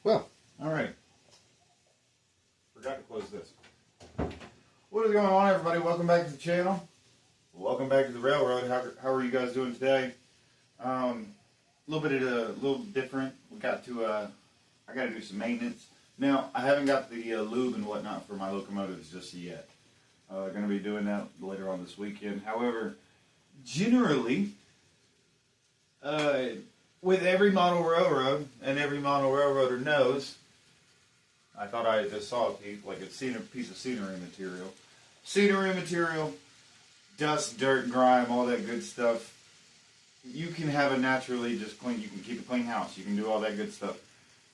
Well, all right. Forgot to close this. What is going on, everybody? Welcome back to the channel. Welcome back to the railroad. How are you guys doing today? A little different. We got to I got to do some maintenance. Now, I haven't got the lube and whatnot for my locomotives just yet. Going to be doing that later on this weekend. However, generally, with every model railroad, and every model railroader knows, I thought I just saw a piece of scenery material. Scenery material, dust, dirt, grime, all that good stuff. You can have a naturally just clean, you can keep a clean house. You can do all that good stuff.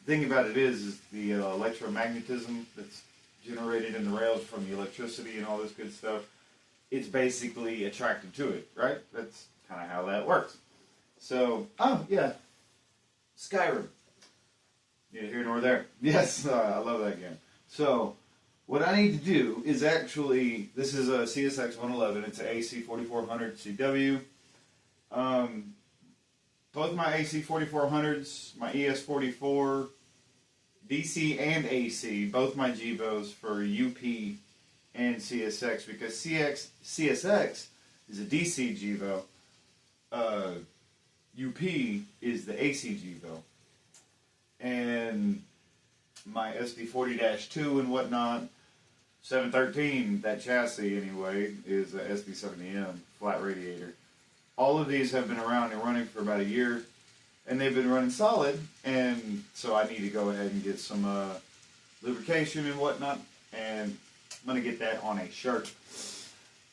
The thing about it is the electromagnetism that's generated in the rails from the electricity and all this good stuff, it's basically attracted to it, right? That's kind of how that works. So, oh yeah, Skyrim. Neither here nor there. Yes, I love that game. So, what I need to do is actually, this is a CSX 111. It's an AC 4400 CW. Both my AC 4400s, my ES 44, DC and AC, both my GEVOs for UP and CSX, because CSX is a DC GEVO. UP is the AC GEVO. And my SD40-2 and whatnot, 713, that chassis anyway, is a SD70M, flat radiator. All of these have been around and running for about a year, and they've been running solid, and so I need to go ahead and get some lubrication and whatnot, and I'm going to get that on a shirt,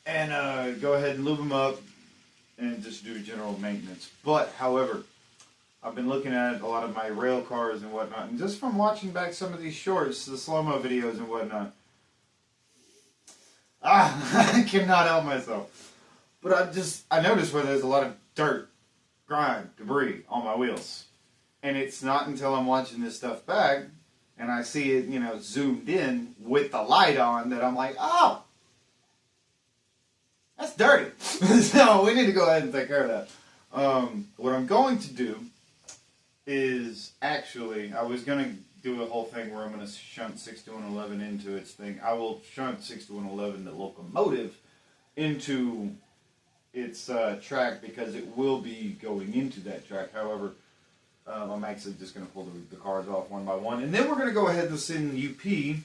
and go ahead and lube them up, and just do general maintenance. But, however, I've been looking at a lot of my rail cars and whatnot, and just from watching back some of these shorts, the slow-mo videos and whatnot, I cannot help myself. But I noticed where there's a lot of dirt, grime, debris on my wheels. And it's not until I'm watching this stuff back, and I see it, zoomed in with the light on, that I'm like, oh, that's dirty. So we need to go ahead and take care of that. What I'm going to do is actually, I was going to do a whole thing where I'm going to shunt 6111 into its thing. I will shunt 6111, the locomotive, into its track, because it will be going into that track. However, I'm actually just going to pull the cars off one by one. And then we're going to go ahead and send UP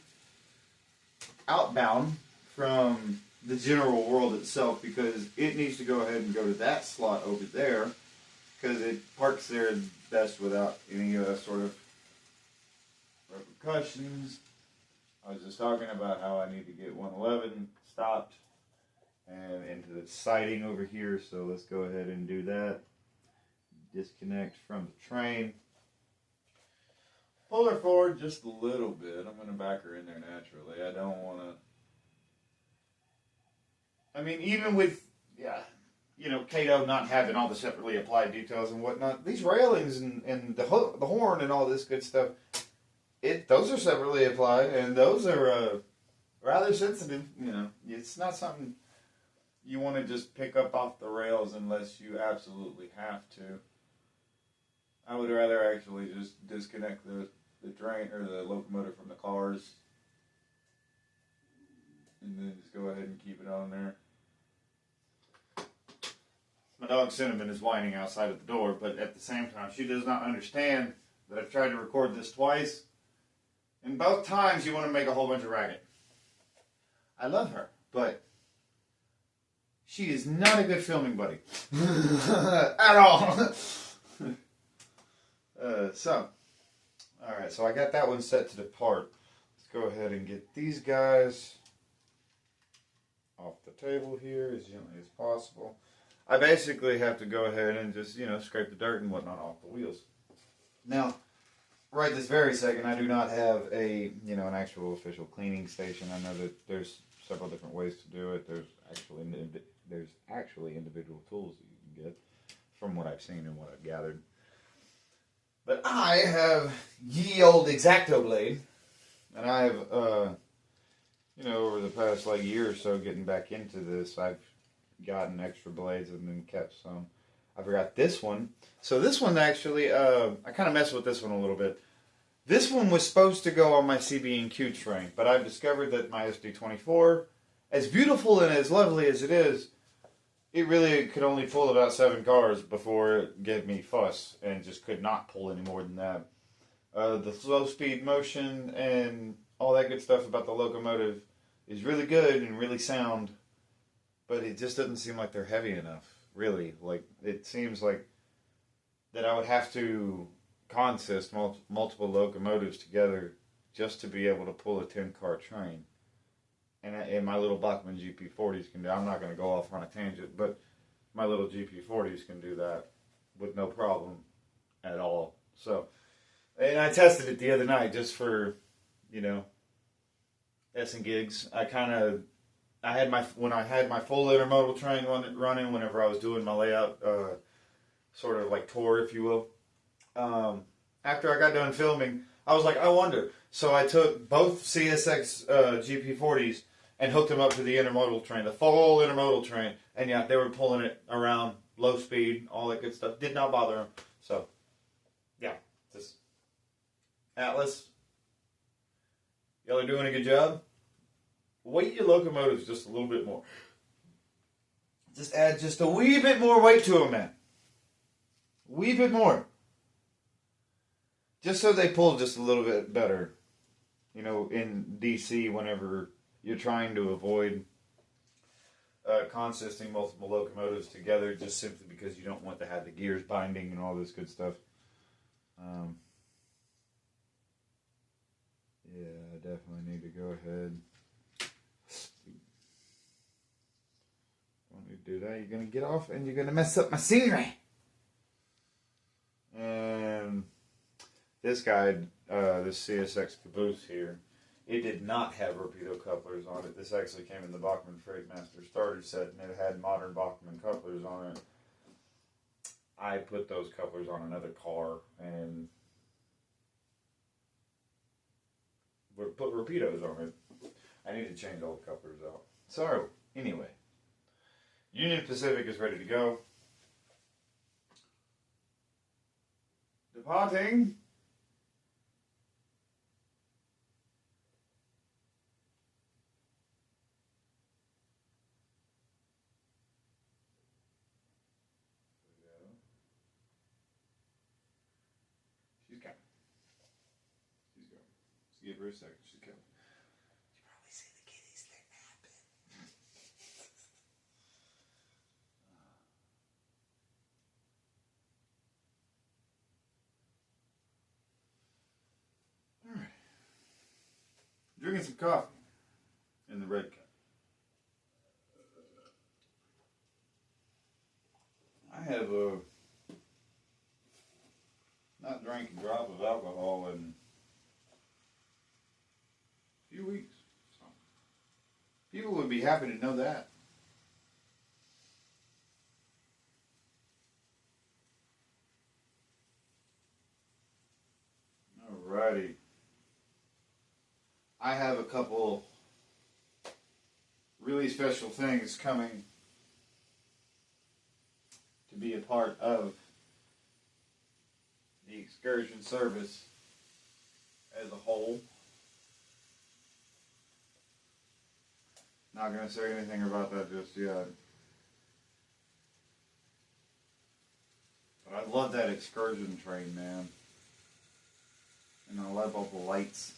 outbound from the general world itself, because it needs to go ahead and go to that slot over there, because it parks there best without any sort of repercussions. I was just talking about how I need to get 111 stopped and into the siding over here, so let's go ahead and do that. Disconnect from the train. Pull her forward just a little bit. I'm going to back her in there naturally. I don't want to... I mean, even with, Kato not having all the separately applied details and whatnot, these railings and the horn and all this good stuff, those are separately applied, and those are rather sensitive. It's not something you want to just pick up off the rails unless you absolutely have to. I would rather actually just disconnect the train or the locomotive from the cars, and then just go ahead and keep it on there. My dog Cinnamon is whining outside of the door, but at the same time, she does not understand that I've tried to record this twice, and both times you want to make a whole bunch of racket. I love her, but she is not a good filming buddy. At all. Alright, so I got that one set to depart. Let's go ahead and get these guys off the table here as gently as possible. I basically have to go ahead and just, scrape the dirt and whatnot off the wheels. Now, right this very second, I do not have an actual official cleaning station. I know that there's several different ways to do it. There's actually individual tools that you can get, from what I've seen and what I've gathered. But I have ye old X-Acto blade, and I've, over the past year or so getting back into this, I've gotten extra blades and then kept some. I forgot this one. So this one actually, I kind of messed with this one a little bit. This one was supposed to go on my CB&Q train, but I've discovered that my SD24, as beautiful and as lovely as it is, it really could only pull about 7 cars before it gave me fuss and just could not pull any more than that. The slow speed motion and all that good stuff about the locomotive is really good and really sound, but it just doesn't seem like they're heavy enough, really. Like, it seems like that I would have to consist multiple locomotives together just to be able to pull a 10-car train. And my little Bachmann GP40s can do. I'm not going to go off on a tangent, but my little GP40s can do that with no problem at all. So, and I tested it the other night just for, S and gigs. When I had my full intermodal train running, whenever I was doing my layout, sort of like tour, if you will. After I got done filming, I was like, I wonder. So I took both CSX GP40s and hooked them up to the intermodal train, the full intermodal train. And yeah, they were pulling it around low speed, all that good stuff. Did not bother them. So, yeah, just Atlas, y'all are doing a good job. Weight your locomotives just a little bit more. Just add just a wee bit more weight to them, man. A wee bit more. Just so they pull just a little bit better. In DC, whenever you're trying to avoid consisting multiple locomotives together, just simply because you don't want to have the gears binding and all this good stuff. Yeah, I definitely need to go ahead. Want me to do that? You're going to get off and you're going to mess up my scenery. And this guy, this CSX caboose here, it did not have Rapido couplers on it. This actually came in the Bachmann Freightmaster starter set, and it had modern Bachmann couplers on it. I put those couplers on another car, and put Rapidos on it. I need to change all the couplers out. So, anyway, Union Pacific is ready to go. Departing. She's coming. She's going. Just give her a second. She's coming. You probably see the kitties. They're napping. All right. Drinking some coffee in the red cup. I have not drank a drop of alcohol in a few weeks. So people would be happy to know that. Alrighty. I have a couple really special things coming to be a part of the excursion service as a whole. Not going to say anything about that just yet. But I love that excursion train, man. And I love all the lights.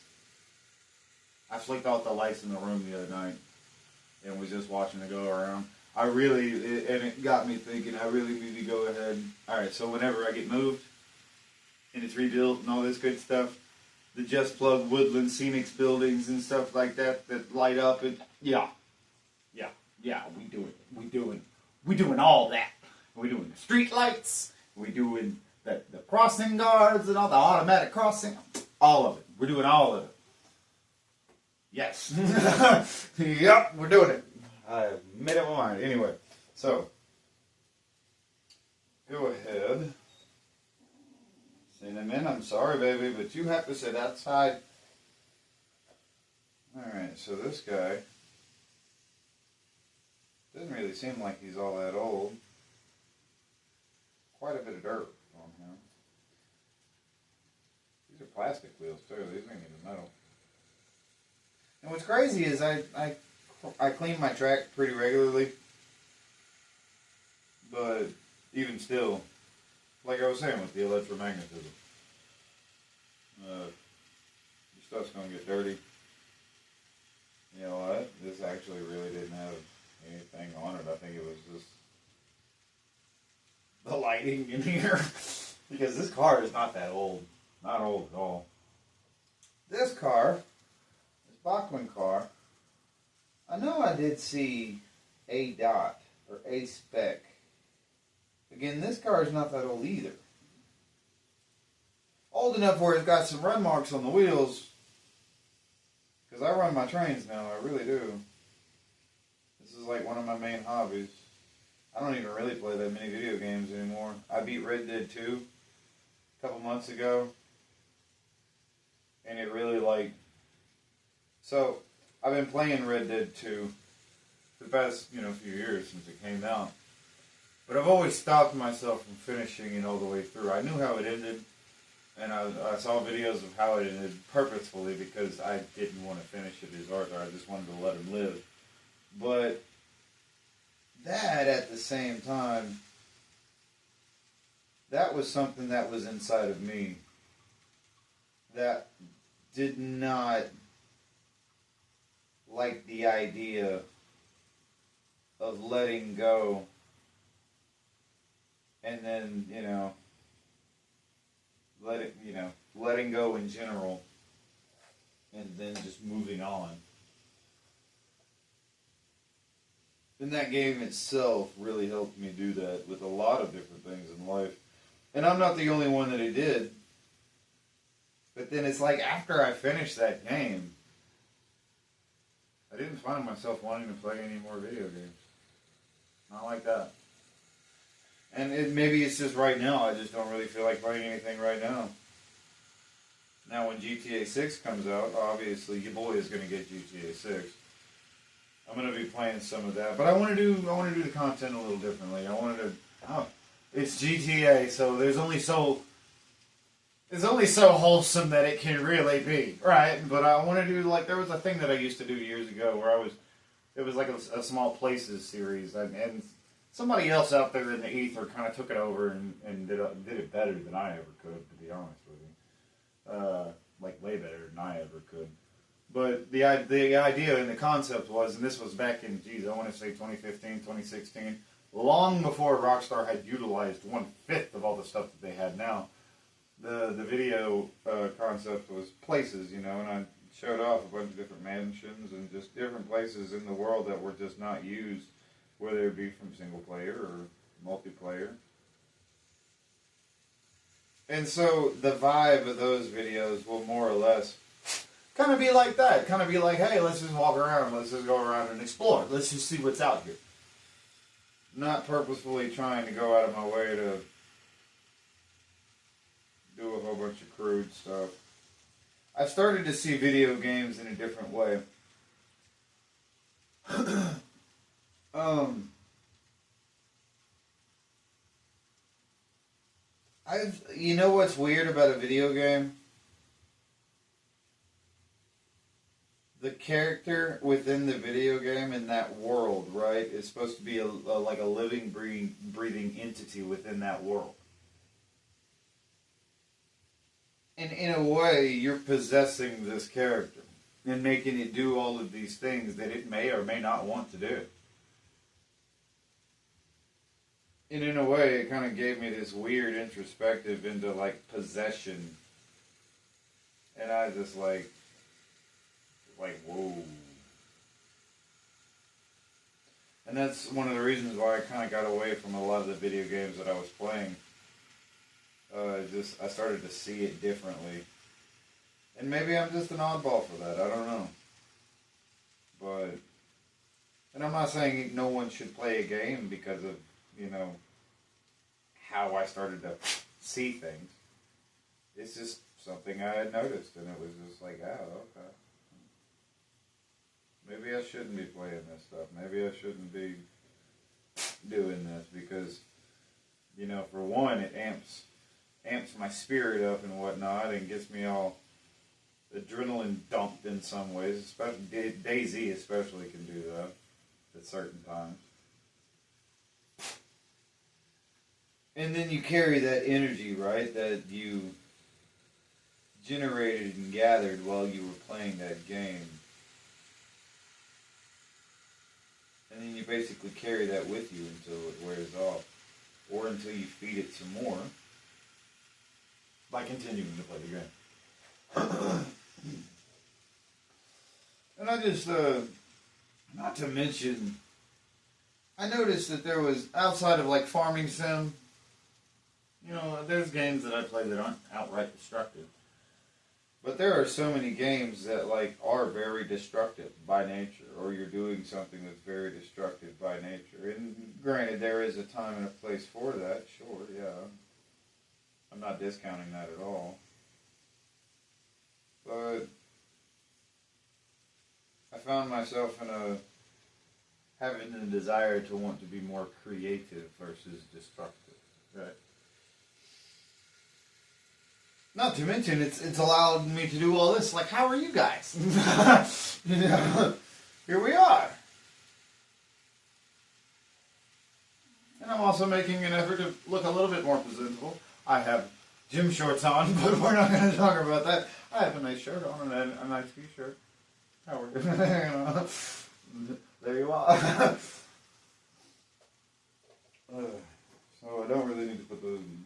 I flicked out the lights in the room the other night and was just watching it go around. And it got me thinking, I really need to go ahead. Alright, so whenever I get moved and it's rebuilt and all this good stuff, the Just Plug Woodland Scenics buildings and stuff like that light up, and yeah, we doing all that. We doing the street lights, we doing the crossing guards and all the automatic crossing, all of it. We're doing all of it. Yes. Yep, we're doing it. I made up my mind. Anyway, so go ahead. Cinnamon, I'm sorry, baby, but you have to sit outside. Alright, so this guy doesn't really seem like he's all that old. Quite a bit of dirt on him. These They're plastic wheels too. These ain't even metal. And what's crazy is I clean my track pretty regularly, but even still, like I was saying with the electromagnetism, your stuff's gonna get dirty. You know what? This actually really didn't have anything on it. I think it was just the lighting in here. Because this car is not that old. Not old at all. This car, this Bachmann car, I know I did see a dot or a spec. Again, this car is not that old either. Old enough where it's got some run marks on the wheels. Because I run my trains now, I really do. This is like one of my main hobbies. I don't even really play that many video games anymore. I beat Red Dead 2 a couple months ago. And it really so I've been playing Red Dead 2 for the past, few years since it came out. But I've always stopped myself from finishing it all the way through. I knew how it ended. And I saw videos of how it ended purposefully because I didn't want to finish it as Arthur. I just wanted to let him live. But that, at the same time, that was something that was inside of me that did not like the idea of letting go and then, letting go in general, and then just moving on. And that game itself really helped me do that with a lot of different things in life. And I'm not the only one that it did. But then it's like after I finished that game, I didn't find myself wanting to play any more video games. Not like that. And maybe it's just right now, I just don't really feel like playing anything right now. Now when GTA 6 comes out, obviously your boy is going to get GTA 6. I'm going to be playing some of that, but I want to do the content a little differently. It's GTA, so it's only so wholesome that it can really be, right? But I want to do, there was a thing that I used to do years ago where it was like a Small Places series, and somebody else out there in the ether kind of took it over and did it better than I ever could, to be honest with you. Way better than I ever could. But the idea and the concept was, and this was back in, I want to say 2015, 2016, long before Rockstar had utilized 1/5 of all the stuff that they had now. The video concept was places, and I showed off a bunch of different mansions and just different places in the world that were just not used, whether it be from single player or multiplayer. And so the vibe of those videos will more or less kind of be like that. Kind of be like, hey, let's just walk around. Let's just go around and explore. Let's just see what's out here. Not purposefully trying to go out of my way to do a whole bunch of crude stuff. I've started to see video games in a different way. You know what's weird about a video game? The character within the video game in that world, right, is supposed to be like a living, breathing entity within that world. And in a way, you're possessing this character and making it do all of these things that it may or may not want to do. And in a way, it kind of gave me this weird introspective into, possession. And I just, whoa. And that's one of the reasons why I kind of got away from a lot of the video games that I was playing. I started to see it differently. And maybe I'm just an oddball for that. I don't know. And I'm not saying no one should play a game because of, how I started to see things. It's just something I had noticed, and it was just like, oh, okay. Maybe I shouldn't be playing this stuff. Maybe I shouldn't be doing this because, for one, it amps amps my spirit up and whatnot, and gets me all adrenaline dumped in some ways. Especially DayZ especially can do that at certain times. And then you carry that energy, right, that you generated and gathered while you were playing that game. And then you basically carry that with you until it wears off. Or until you feed it some more by continuing to play the game. And I just, not to mention, I noticed that there was, outside of like Farming Sim, you know, there's games that I play that aren't outright destructive. But there are so many games that like are very destructive by nature, or you're doing something that's very destructive by nature. And granted, there is a time and a place for that, sure, yeah. I'm not discounting that at all. But I found myself having a desire to want to be more creative versus destructive, right? Not to mention, it's allowed me to do all this. Like, how are you guys? You know, here we are. And I'm also making an effort to look a little bit more presentable. I have gym shorts on, but we're not going to talk about that. I have a nice shirt on and a nice t-shirt. How are you? There you are. So I don't really need to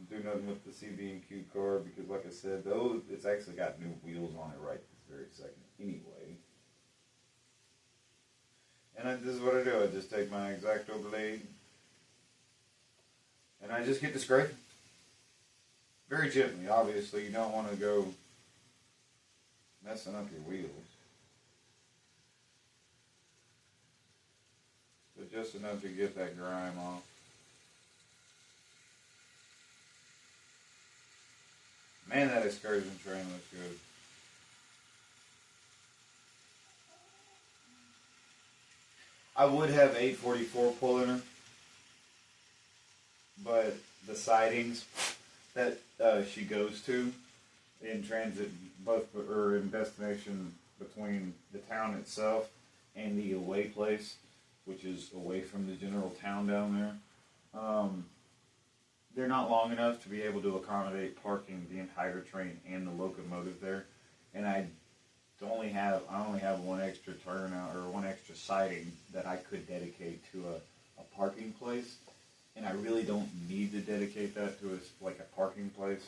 do nothing with the CB&Q car because, like I said, it's actually got new wheels on it right this very second anyway. And this is what I do. I just take my X-Acto blade and I just get to scraping. Very gently, obviously. You don't want to go messing up your wheels. But just enough to get that grime off. Man, that excursion train looks good. I would have 844 pull in her, but the sidings that she goes to in transit, both or in destination between the town itself and the away place, which is away from the general town down there. They're not long enough to be able to accommodate parking the entire train and the locomotive there, and I only have one extra turnout or one extra siding that I could dedicate to a parking place, and I really don't need to dedicate that to a parking place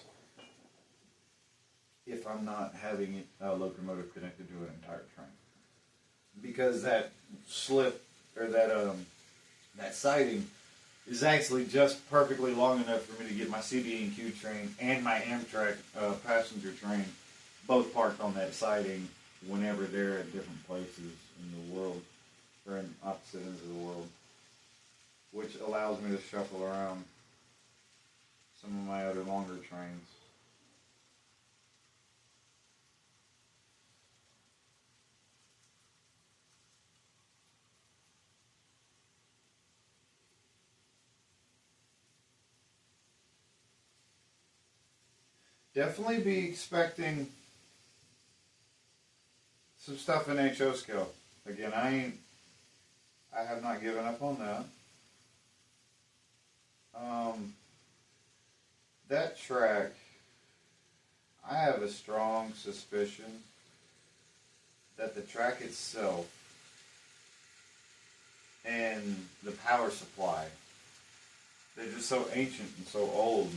if I'm not having a locomotive connected to an entire train, because that slip or that siding is actually just perfectly long enough for me to get my CB&Q train and my Amtrak passenger train both parked on that siding whenever they're at different places in the world, or in opposite ends of the world, which allows me to shuffle around some of my other longer trains. Definitely be expecting some stuff in HO scale. Again, I have not given up on that. That track, I have a strong suspicion that the track itself and the power supply, they're just so ancient and so old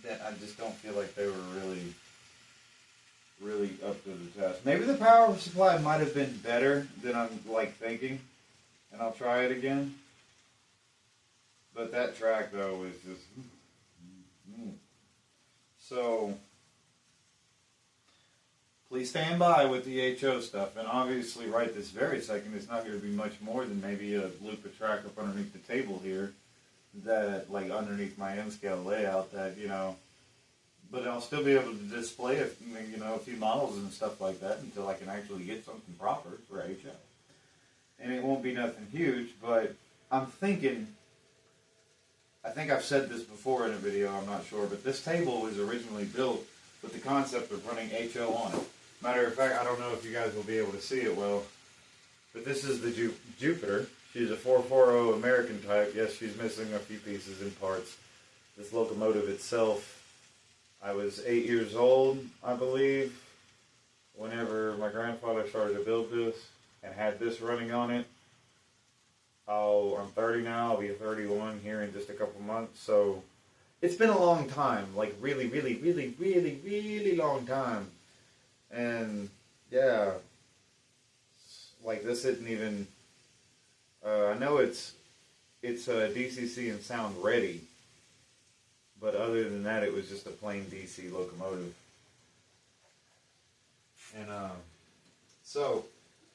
that I just don't feel like they were really up to the test. Maybe the power supply might have been better than I'm thinking, and I'll try it again. But that track though was just so. Please stand by with the HO stuff, and obviously right this very second it's not going to be much more than maybe a loop of track up underneath the table here, that underneath my M-scale layout that, but I'll still be able to display a few models and stuff like that until I can actually get something proper for HO. And it won't be nothing huge, but I'm thinking I think I've said this before in a video, I'm not sure, but this table was originally built with the concept of running HO on it. Matter of fact, I don't know if you guys will be able to see it well, but this is the Jupiter. She's a 440 American type. Yes, she's missing a few pieces and parts. This locomotive itself, I was 8 years old, I believe, whenever my grandfather started to build this and had this running on it. Oh, I'm 30 now. I'll be 31 here in just a couple months. So it's been a long time, like really, really, really, really, really long time. And yeah, like this isn't even. I know it's DCC and sound ready, but other than that, it was just a plain DC locomotive. And so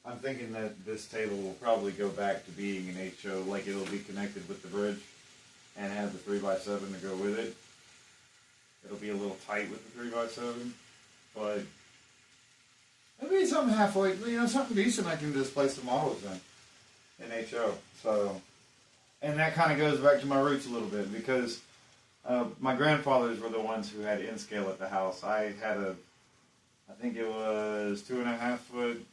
I'm thinking that this table will probably go back to being an HO, like it'll be connected with the bridge and have the 3x7 to go with it. It'll be a little tight with the 3x7, but it'll be something halfway, something decent I can display some models in HO. So, and that kind of goes back to my roots a little bit because my grandfathers were the ones who had N-scale at the house. I had I think it was 2.5 foot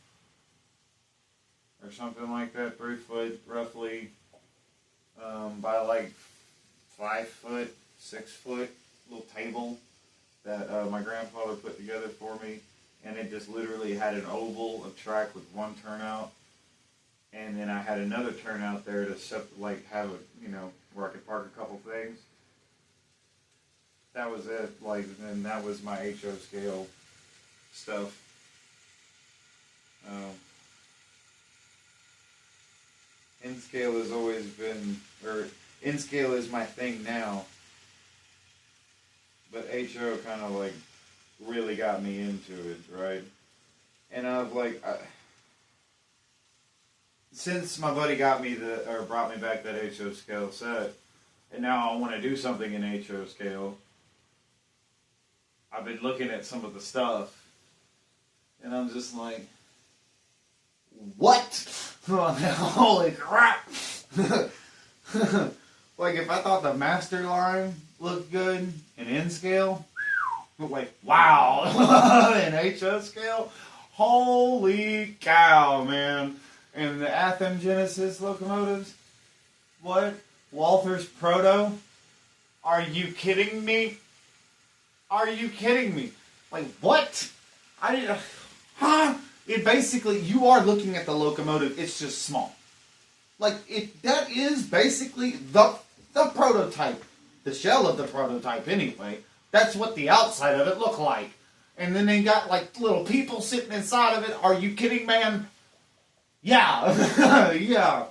or something like that, 3 foot roughly, by like 5 foot, 6 foot little table that my grandfather put together for me, and it just literally had an oval of track with one turnout, and then I had another turnout there to have a where I could park a couple things. That was it. And that was my HO scale stuff. N-scale has always been, or N-scale is my thing now, but HO kind of like really got me into it, right? And since my buddy brought me back that HO scale set, and now I want to do something in HO scale, I've been looking at some of the stuff, and I'm just like, what? Holy crap! Like, if I thought the master line looked good in N-scale, like, wow! In HO scale, holy cow, man. And the Athens Genesis locomotives, what? Walther's Proto? Are you kidding me? Are you kidding me? Like, what? It basically, you are looking at the locomotive, it's just small. Like, that is basically the prototype. The shell of the prototype, anyway. That's what the outside of it looked like. And then they got, like, little people sitting inside of it. Are you kidding, man? Yeah. Yeah.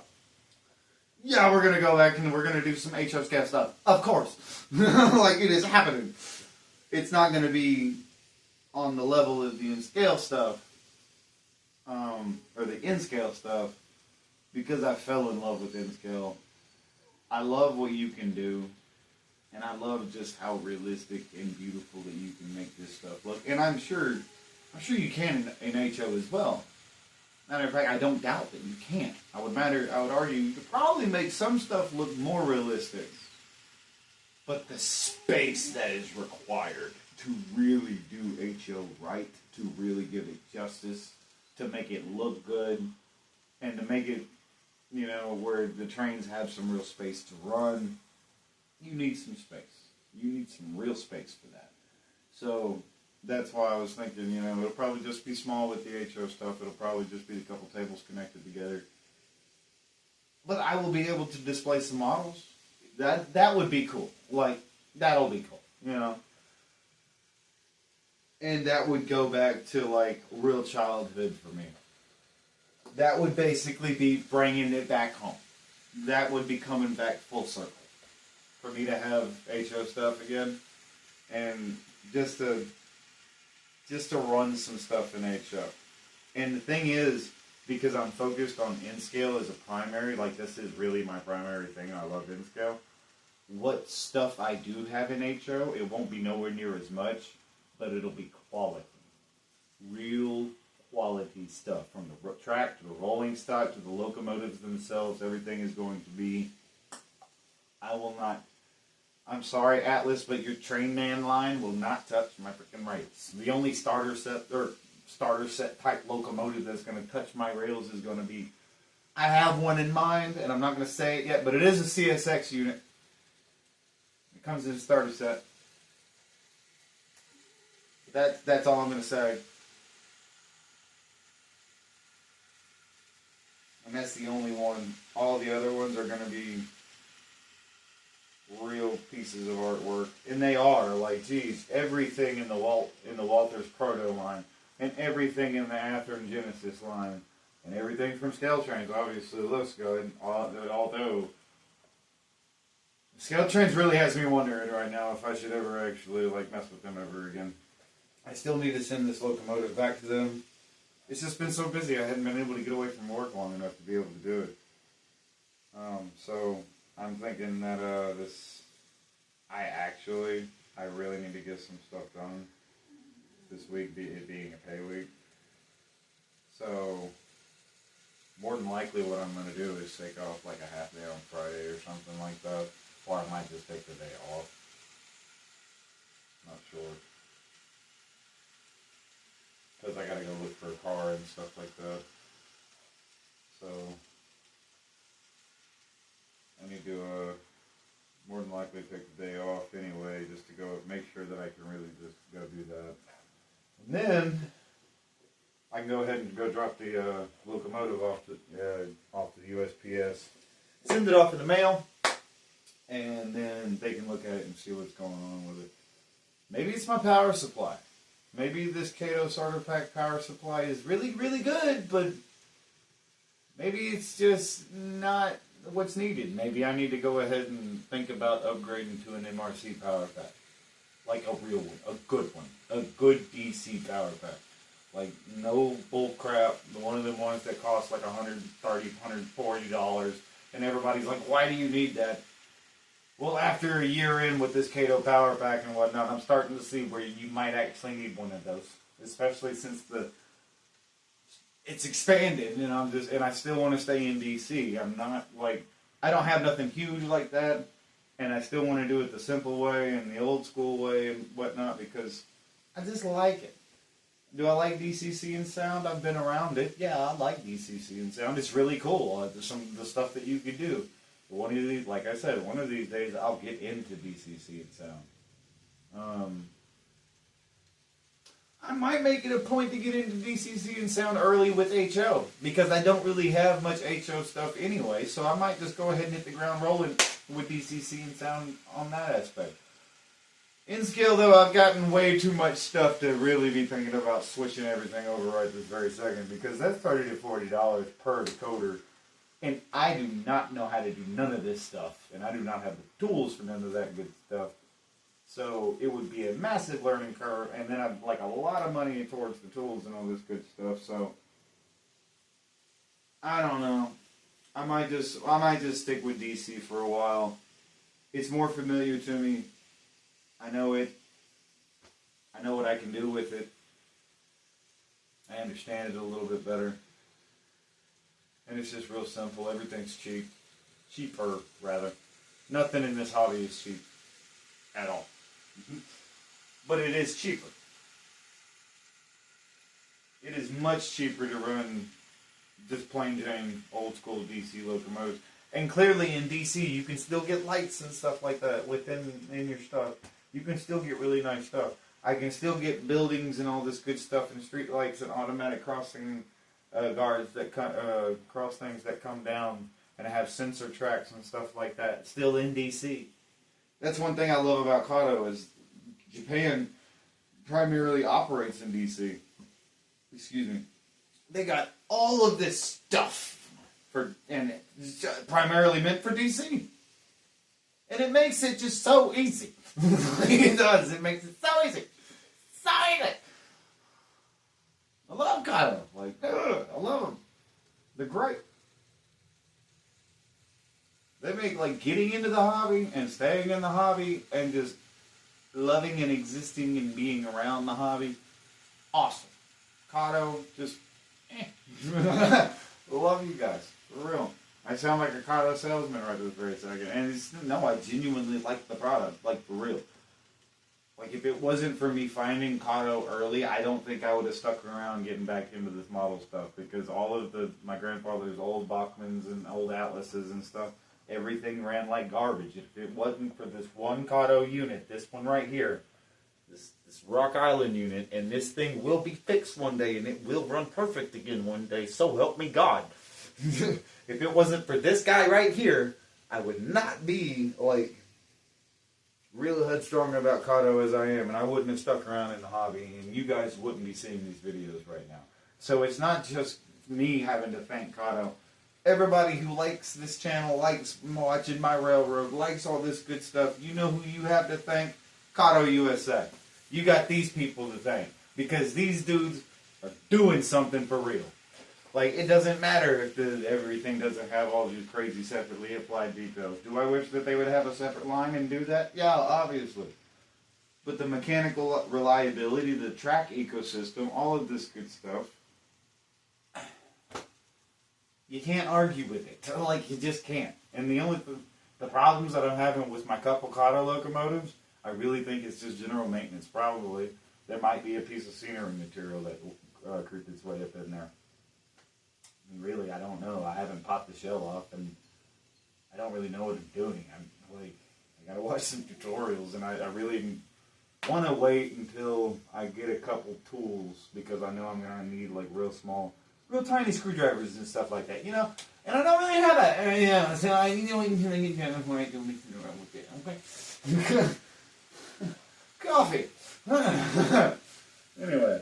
Yeah, we're going to go back and we're going to do some HO scale stuff. Of course. Like, it is happening. It's not going to be on the level of the N-scale stuff. Or the N-scale stuff. Because I fell in love with N-scale. I love what you can do. And I love just how realistic and beautiful that you can make this stuff look. And I'm sure you can in HO as well. Matter of fact, I don't doubt that you can't. I would argue you could probably make some stuff look more realistic. But the space that is required to really do HO right, to really give it justice, to make it look good, and to make it, where the trains have some real space to run, you need some space. You need some real space for that. So that's why I was thinking, it'll probably just be small with the HO stuff. It'll probably just be a couple tables connected together. But I will be able to display some models. That would be cool. Like, that'll be cool, And that would go back to, like, real childhood for me. That would basically be bringing it back home. That would be coming back full circle. For me to have HO stuff again. And just to run some stuff in HO. And the thing is, because I'm focused on N-scale as a primary, like this is really my primary thing, I love N-scale. What stuff I do have in HO, it won't be nowhere near as much, but it'll be quality. Real quality stuff. From the track to the rolling stock to the locomotives themselves, everything is going to be, I will not I'm sorry, Atlas, but your train man line will not touch my freaking rails. The only starter set type locomotive that's going to touch my rails is going to be. I have one in mind, and I'm not going to say it yet, but it is a CSX unit. It comes in a starter set. That's all I'm going to say. And that's the only one. All the other ones are going to be real pieces of artwork, and they are. Like, geez, everything in the Walters Proto line, and everything in the Athearn Genesis line, and everything from Scale Trains obviously looks good. Although Scale Trains really has me wondering right now if I should ever actually like mess with them ever again. I still need to send this locomotive back to them. It's just been so busy. I hadn't been able to get away from work long enough to be able to do it. So I'm thinking that I really need to get some stuff done this week, it being a pay week. So more than likely what I'm going to do is take off like a half day on Friday or something like that. Or I might just take the day off. Not sure. Because I got to go look for a car and stuff like that. So I need to more than likely take the day off anyway, just to go make sure that I can really just go do that. And then I can go ahead and go drop the locomotive off to the USPS, send it off in the mail, and then they can look at it and see what's going on with it. Maybe it's my power supply. Maybe this Kato Starter Pack power supply is really, really good, but maybe it's just not what's needed. Maybe I need to go ahead and think about upgrading to an MRC power pack. Like a real one, a good one, a good DC power pack. Like no bull crap, one of them ones that cost like $130, $140, and everybody's like, why do you need that? Well, after a year in with this Kato power pack and whatnot, I'm starting to see where you might actually need one of those, especially since it's expanded, and I still want to stay in DC. I'm not like, I don't have nothing huge like that, and I still want to do it the simple way and the old school way and whatnot because I just like it. Do I like DCC and sound? I've been around it. Yeah, I like DCC and sound. It's really cool. Some of the stuff that you could do. One of these, like I said, one of these days I'll get into DCC and sound. I might make it a point to get into DCC and sound early with HO because I don't really have much HO stuff anyway. So I might just go ahead and hit the ground rolling with DCC and sound on that aspect. In scale, though, I've gotten way too much stuff to really be thinking about switching everything over right this very second because that started at $40 per decoder. And I do not know how to do none of this stuff. And I do not have the tools for none of that good stuff. So it would be a massive learning curve. And then I'd like a lot of money towards the tools and all this good stuff. So I don't know. I might just stick with DC for a while. It's more familiar to me. I know it. I know what I can do with it. I understand it a little bit better. And it's just real simple. Everything's cheap. Cheaper, rather. Nothing in this hobby is cheap. At all. But it is cheaper. It is much cheaper to run just plain Jane old school DC locomotives. And clearly in DC you can still get lights and stuff like that in your stuff. You can still get really nice stuff. I can still get buildings and all this good stuff and street lights and automatic crossing guards that cross things that come down and have sensor tracks and stuff like that still in DC. That's one thing I love about Kato is Japan primarily operates in DC. Excuse me. They got all of this stuff and it's primarily meant for DC. And it makes it just so easy. It does. It makes it so easy. So easy. I love Kato. Like, I love them. They're great. They make like getting into the hobby and staying in the hobby and just loving and existing and being around the hobby. Awesome. Kato, just love you guys. For real. I sound like a Kato salesman right this very second. And no, I genuinely like the product, like for real. Like if it wasn't for me finding Kato early, I don't think I would have stuck around getting back into this model stuff, because all of my grandfather's old Bachmans and old Atlases and stuff, everything ran like garbage. If it wasn't for this one Kato unit, this one right here, this Rock Island unit, and this thing will be fixed one day and it will run perfect again one day, so help me God. If it wasn't for this guy right here, I would not be like real headstrong about Kato as I am, and I wouldn't have stuck around in the hobby, and you guys wouldn't be seeing these videos right now. So it's not just me having to thank Kato. Everybody who likes this channel, likes watching my railroad, likes all this good stuff, you know who you have to thank? Kato USA. You got these people to thank, because these dudes are doing something for real. Like, it doesn't matter if everything doesn't have all these crazy separately applied details. Do I wish that they would have a separate line and do that? Yeah, obviously. But the mechanical reliability, the track ecosystem, all of this good stuff, you can't argue with it. Like, you just can't. And the problems that I'm having with my couple Kato locomotives, I really think it's just general maintenance. Probably there might be a piece of scenery material that creeped its way up in there. And really, I don't know. I haven't popped the shell off, and I don't really know what I'm doing. I gotta watch some tutorials, and I really want to wait until I get a couple tools, because I know I'm gonna need like real tiny screwdrivers and stuff like that, you know. And I don't really have that. Yeah, so I need to get that before I do with it. Okay. Coffee. Anyway,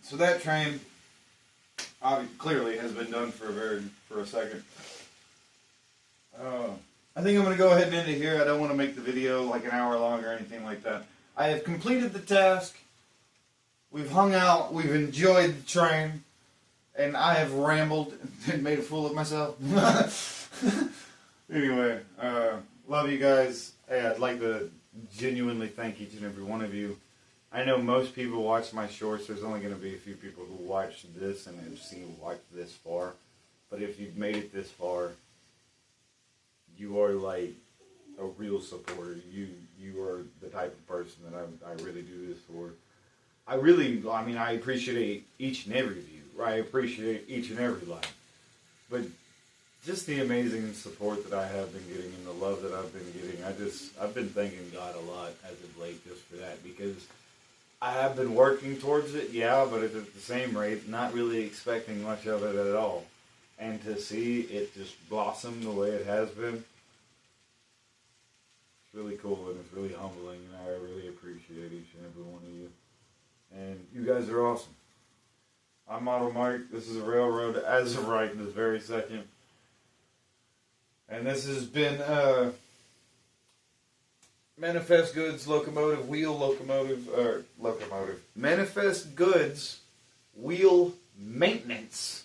so that train clearly has been done for a second. I think I'm going to go ahead and end it here. I don't want to make the video like an hour long or anything like that. I have completed the task. We've hung out. We've enjoyed the train. And I have rambled and made a fool of myself. Anyway, love you guys. Hey, I'd like to genuinely thank each and every one of you. I know most people watch my shorts. There's only going to be a few people who watch this and have watched this far. But if you've made it this far, you are like a real supporter. You are the type of person that I really do this for. I appreciate each and every view. I appreciate each and every like. But just the amazing support that I have been getting and the love that I've been getting, I've been thanking God a lot as of late just for that, because I have been working towards it, yeah, but at the same rate, not really expecting much of it at all. And to see it just blossom the way it has been, it's really cool and it's really humbling, and I really appreciate each and every one of you. And you guys are awesome. I'm Model Mike. This is a railroad as of right this very second. And this has been Manifest Goods Manifest Goods Wheel Maintenance.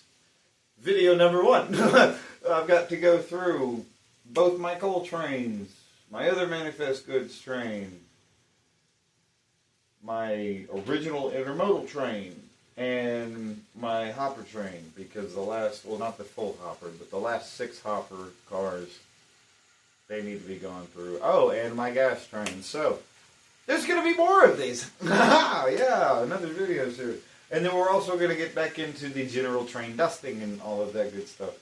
Video number 1. I've got to go through both my coal trains, my other Manifest Goods train, my original intermodal train, and my hopper train, because not the full hopper, but the last 6 hopper cars, they need to be gone through. Oh, and my gas train. So, there's going to be more of these. Yeah, another video series. And then we're also going to get back into the general train dusting and all of that good stuff.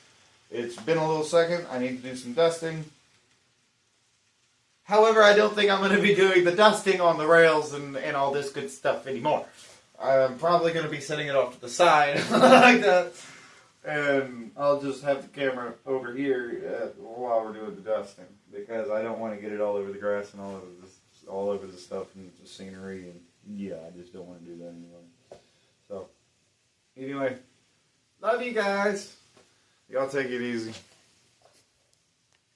It's been a little second. I need to do some dusting. However, I don't think I'm going to be doing the dusting on the rails and all this good stuff anymore. I'm probably going to be setting it off to the side like that. And I'll just have the camera over here while we're doing the dusting, because I don't want to get it all over the grass and all over the stuff and the scenery. And yeah, I just don't want to do that anymore. So, anyway, love you guys. Y'all take it easy.